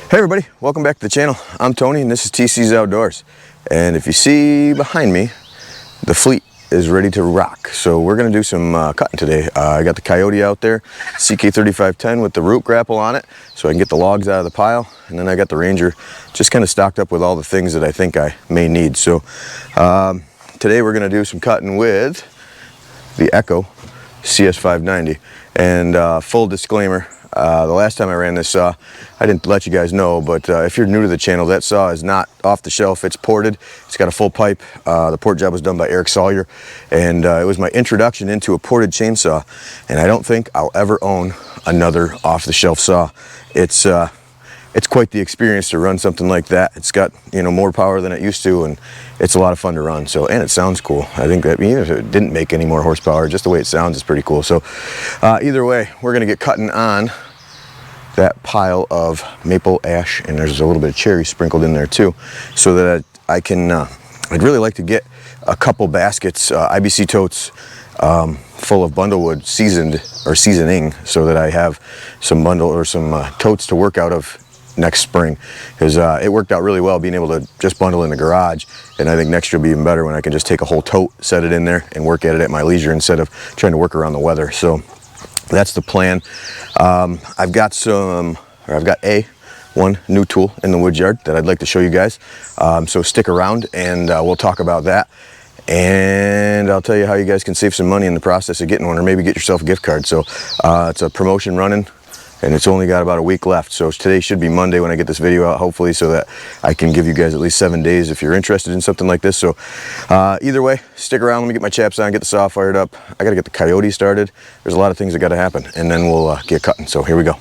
Hey everybody, welcome back to the channel. I'm Tony and this is TC's Outdoors. And if you see behind me, the fleet is ready to rock. So we're gonna do some cutting today. I got the KIOTI out there, CK3510 with the Root Grapple on it, so I can get the logs out of the pile. And then I got the Ranger just kind of stocked up with all the things that I think I may need. So today we're gonna do some cutting with the Echo cs590. And full disclaimer, the last time I ran this saw, I didn't let you guys know, but if you're new to the channel, that saw is not off the shelf. It's ported. It's got a full pipe. The port job was done by Eric Sawyer, and it was my introduction into a ported chainsaw. And I don't think I'll ever own another off-the-shelf saw. It's quite the experience to run something like that. It's got, you know, more power than it used to, and it's a lot of fun to run. So, and it sounds cool. I think that even if it didn't make any more horsepower, just the way it sounds is pretty cool. So either way, we're gonna get cutting on that pile of maple ash, and there's a little bit of cherry sprinkled in there too, so that I can, I'd really like to get a couple baskets, IBC totes, full of bundlewood seasoning, so that I have some totes to work out of next spring, because it worked out really well being able to just bundle in the garage, and I think next year will be even better when I can just take a whole tote, set it in there, and work at it at my leisure instead of trying to work around the weather. So that's the plan. I've got one new tool in the wood yard that I'd like to show you guys. So stick around and we'll talk about that. And I'll tell you how you guys can save some money in the process of getting one, or maybe get yourself a gift card. So it's a promotion running, and it's only got about a week left. So today should be Monday when I get this video out, hopefully, so that I can give you guys at least 7 days if you're interested in something like this. So either way, stick around. Let me get my chaps on, get the saw fired up. I got to get the KIOTI started. There's a lot of things that got to happen, and then we'll get cutting. So here we go.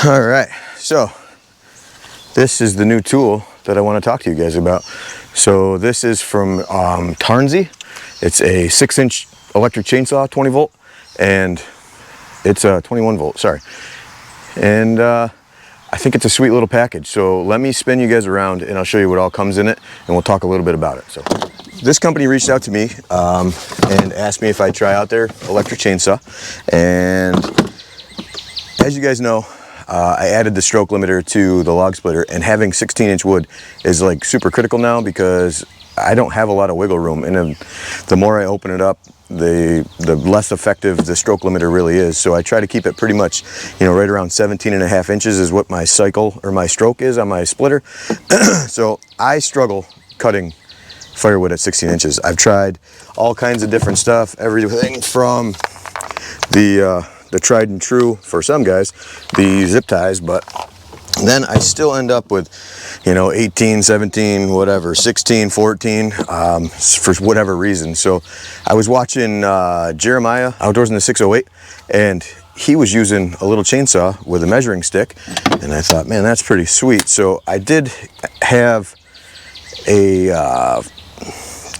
All right, so this is the new tool that I want to talk to you guys about. So this is from Taranzy. It's a 6-inch electric chainsaw, 20 volt, and it's a 21 volt, sorry. And I think it's a sweet little package. So let me spin you guys around and I'll show you what all comes in it, and we'll talk a little bit about it. So this company reached out to me and asked me if I'd try out their electric chainsaw. And as you guys know, I added the stroke limiter to the log splitter, and having 16-inch wood is like super critical now because I don't have a lot of wiggle room, and the more I open it up, the less effective the stroke limiter really is. So I try to keep it pretty much, you know, right around 17.5 inches is what my cycle or my stroke is on my splitter. So I struggle cutting firewood at 16 inches. I've tried all kinds of different stuff, everything from the tried and true for some guys, the zip ties, but then I still end up with, you know, 18, 17, whatever, 16, 14, for whatever reason. So I was watching Jeremiah Outdoors in the 608, and he was using a little chainsaw with a measuring stick, and I thought, man, that's pretty sweet. So I did have a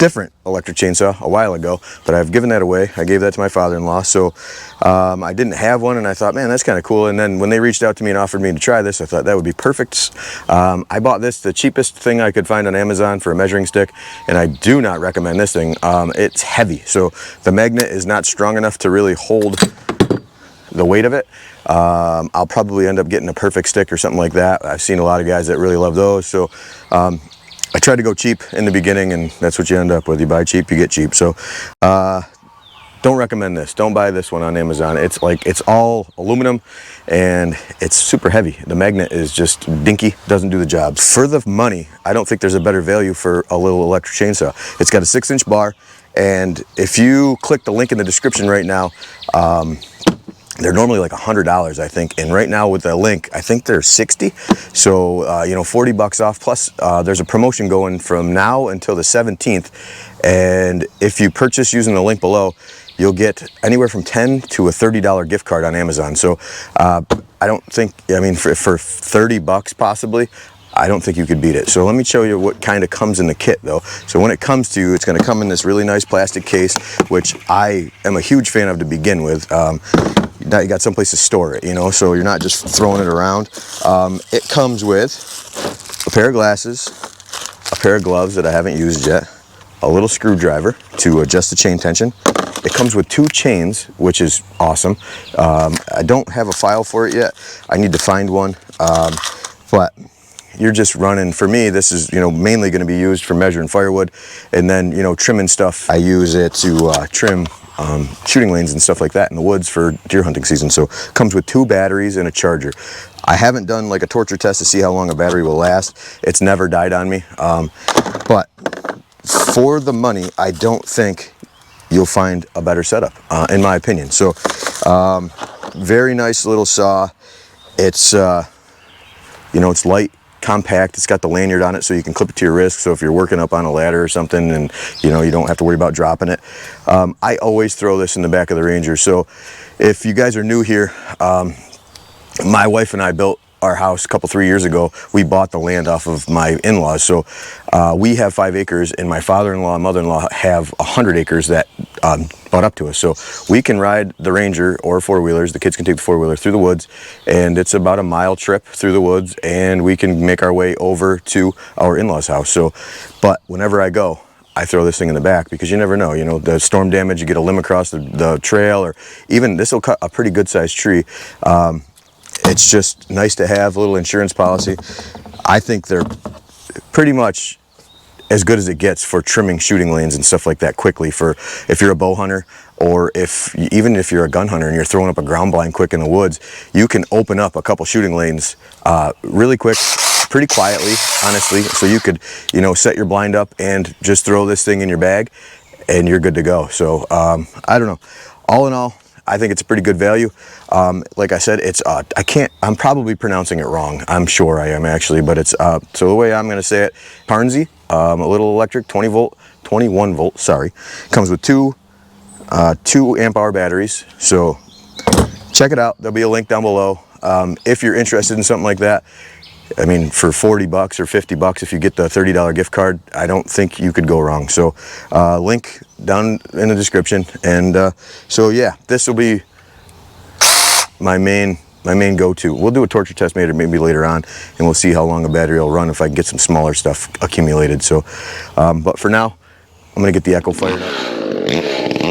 different electric chainsaw a while ago, but I've given that away. I gave that to my father-in-law. So I didn't have one, and I thought, man, that's kind of cool. And then when they reached out to me and offered me to try this, I thought that would be perfect. I bought this, the cheapest thing I could find on Amazon for a measuring stick, and I do not recommend this thing. It's heavy, so the magnet is not strong enough to really hold the weight of it. I'll probably end up getting a perfect stick or something like that. I've seen a lot of guys that really love those. So I tried to go cheap in the beginning, and that's what you end up with. You buy cheap, you get cheap. So don't recommend this. Don't buy this one on Amazon. It's like, it's all aluminum and it's super heavy. The magnet is just dinky, doesn't do the job. For the money, I don't think there's a better value for a little electric chainsaw. It's got a 6-inch bar, and if you click the link in the description right now, they're normally like $100, I think, and right now with the link, I think they're 60. So you know, 40 bucks off. Plus, there's a promotion going from now until the 17th, and if you purchase using the link below, you'll get anywhere from $10 to a $30 gift card on Amazon. So I don't think, I mean, for 30 bucks possibly, I don't think you could beat it. So let me show you what kind of comes in the kit though. So when it comes to you, it's going to come in this really nice plastic case, which I am a huge fan of to begin with. Now you got someplace to store it, you know, so you're not just throwing it around. It comes with a pair of glasses, a pair of gloves that I haven't used yet, a little screwdriver to adjust the chain tension. It comes with 2 chains, which is awesome. I don't have a file for it yet. I need to find one, but you're just running, for me, this is, you know, mainly going to be used for measuring firewood, and then, you know, trimming stuff. I use it to trim shooting lanes and stuff like that in the woods for deer hunting season. So comes with 2 batteries and a charger. I haven't done like a torture test to see how long a battery will last. It's never died on me, but for the money, I don't think you'll find a better setup, in my opinion. So very nice little saw. It's you know, it's light, compact. It's got the lanyard on it so you can clip it to your wrist, so if you're working up on a ladder or something and, you know, you don't have to worry about dropping it. I always throw this in the back of the Ranger. So if you guys are new here, my wife and I built our house a couple, 3 years ago. We bought the land off of my in-laws. So we have 5 acres, and my father-in-law and mother-in-law have 100 acres that bought up to us. So we can ride the Ranger or 4-wheelers. The kids can take the 4-wheeler through the woods, and it's about a mile trip through the woods, and we can make our way over to our in-laws' house. So, but whenever I go, I throw this thing in the back, because you never know, you know, the storm damage, you get a limb across the trail, or even this will cut a pretty good sized tree. It's just nice to have a little insurance policy. I think they're pretty much as good as it gets for trimming shooting lanes and stuff like that quickly, for if you're a bow hunter, or even if you're a gun hunter and you're throwing up a ground blind quick in the woods, you can open up a couple shooting lanes really quick, pretty quietly, honestly. So you could, you know, set your blind up and just throw this thing in your bag and you're good to go. So I don't know, all in all, I think it's a pretty good value. Like I said, it's I'm probably pronouncing it wrong. I'm sure I am actually, but it's so the way I'm going to say it, Taranzy, a little electric 21 volt, sorry. Comes with 2 amp hour batteries. So check it out. There'll be a link down below. If you're interested in something like that, I mean, for 40 bucks or 50 bucks, if you get the $30 gift card, I don't think you could go wrong. So link down in the description. And so yeah, this will be my main go-to. We'll do a torture test maybe later on, and we'll see how long a battery will run if I can get some smaller stuff accumulated. So, but for now, I'm gonna get the Echo fired up.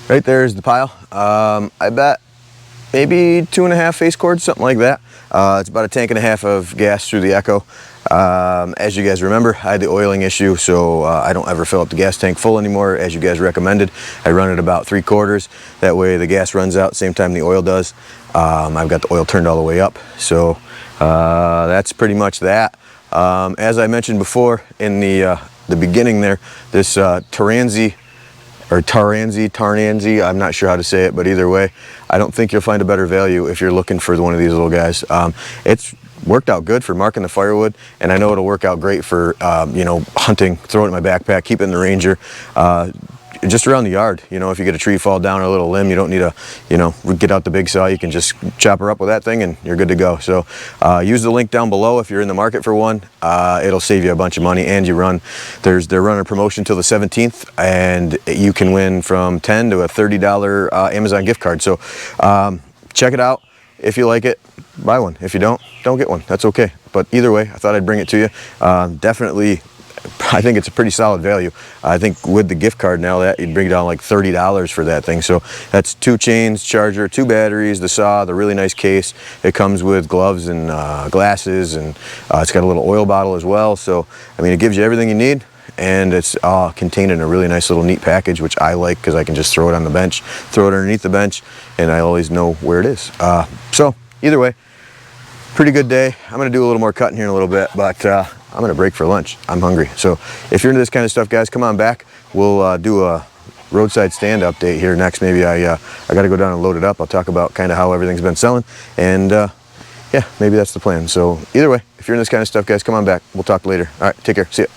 Right there is the pile. I bet maybe 2.5 face cords, something like that. It's about 1.5 tanks of gas through the Echo. As you guys remember, I had the oiling issue, so I don't ever fill up the gas tank full anymore, as you guys recommended. I run it about 3/4. That way the gas runs out same time the oil does. I've got the oil turned all the way up, so that's pretty much that. As I mentioned before in the beginning there, this Taranzy, I'm not sure how to say it, but either way, I don't think you'll find a better value if you're looking for one of these little guys. It's worked out good for marking the firewood, and I know it'll work out great for, you know, hunting, throw it in my backpack, keep it in the Ranger, just around the yard. You know, if you get a tree fall down or a little limb, you don't need to, you know, get out the big saw. You can just chop her up with that thing and you're good to go. So use the link down below if you're in the market for one. It'll save you a bunch of money, and they're running a promotion till the 17th, and you can win from $10 to a $30 Amazon gift card. So check it out. If you like it, buy one. If you don't get one. That's okay. But either way, I thought I'd bring it to you. Definitely, I think it's a pretty solid value. I think with the gift card now, that you'd bring down like $30 for that thing. So that's 2 chains, charger, 2 batteries, the saw, the really nice case. It comes with gloves and glasses, and it's got a little oil bottle as well. So I mean, it gives you everything you need, and it's contained in a really nice little neat package, which I like because I can just throw it on the bench, throw it underneath the bench, and I always know where it is. So either way, pretty good day. I'm gonna do a little more cutting here in a little bit, but I'm gonna break for lunch. I'm hungry. So if you're into this kind of stuff, guys, come on back. We'll do a roadside stand update here next. Maybe I gotta go down and load it up. I'll talk about kind of how everything's been selling, and yeah, maybe that's the plan. So either way, if you're into this kind of stuff, guys, come on back. We'll talk later. All right, take care. See ya.